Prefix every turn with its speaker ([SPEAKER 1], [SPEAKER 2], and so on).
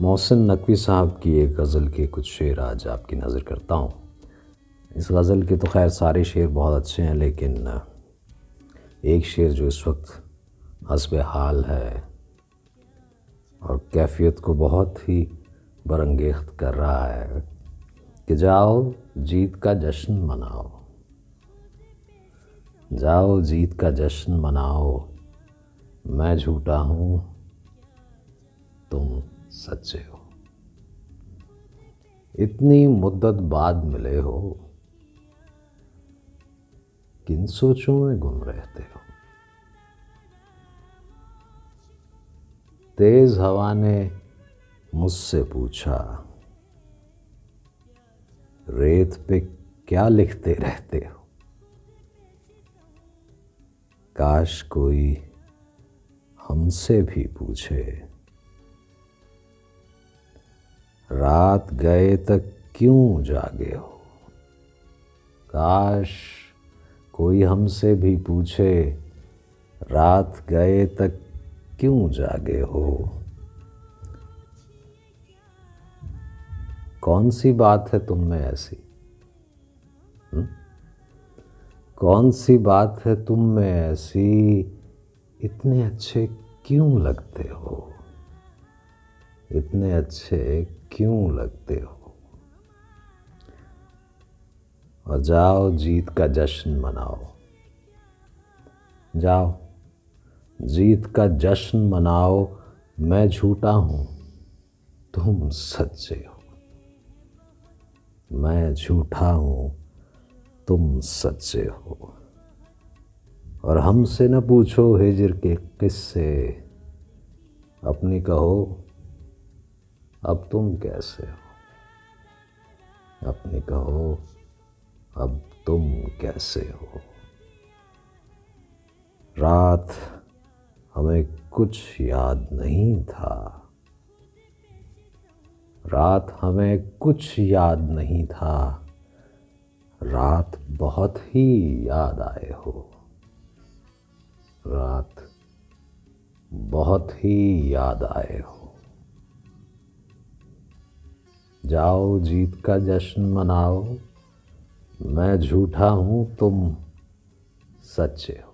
[SPEAKER 1] मोहसिन नकवी साहब की एक गज़ल के कुछ शेर आज आपकी नज़र करता हूँ। इस गज़ल के तो खैर सारे शेर बहुत अच्छे हैं, लेकिन एक शेर जो इस वक्त हस्ब हाल है और कैफियत को बहुत ही बरंगेख्त कर रहा है कि जाओ जीत का जश्न मनाओ, जाओ जीत का जश्न मनाओ, मैं झूठा हूँ तुम सच्चे हो। इतनी मुद्दत बाद मिले हो, किन सोचों में गुम रहते हो। तेज हवा ने मुझसे पूछा, रेत पे क्या लिखते रहते हो। काश कोई हमसे भी पूछे, रात गए तक क्यों जागे हो। काश कोई हमसे भी पूछे, रात गए तक क्यों जागे हो। कौन सी बात है तुम में ऐसी, कौन सी बात है तुम में ऐसी, इतने अच्छे क्यों लगते हो, इतने अच्छे क्यों लगते हो। और जाओ जीत का जश्न मनाओ, जाओ जीत का जश्न मनाओ, मैं झूठा हूँ तुम सच्चे हो। मैं झूठा हूँ तुम सच्चे हो। और हमसे न पूछो हिजर के किस्से, अपनी कहो अब तुम कैसे हो। अपनी कहो अब तुम कैसे हो। रात हमें कुछ याद नहीं था, रात हमें कुछ याद नहीं था, रात बहुत ही याद आए हो। रात बहुत ही याद आए हो। जाओ जीत का जश्न मनाओ, मैं झूठा हूँ तुम सच्चे हो।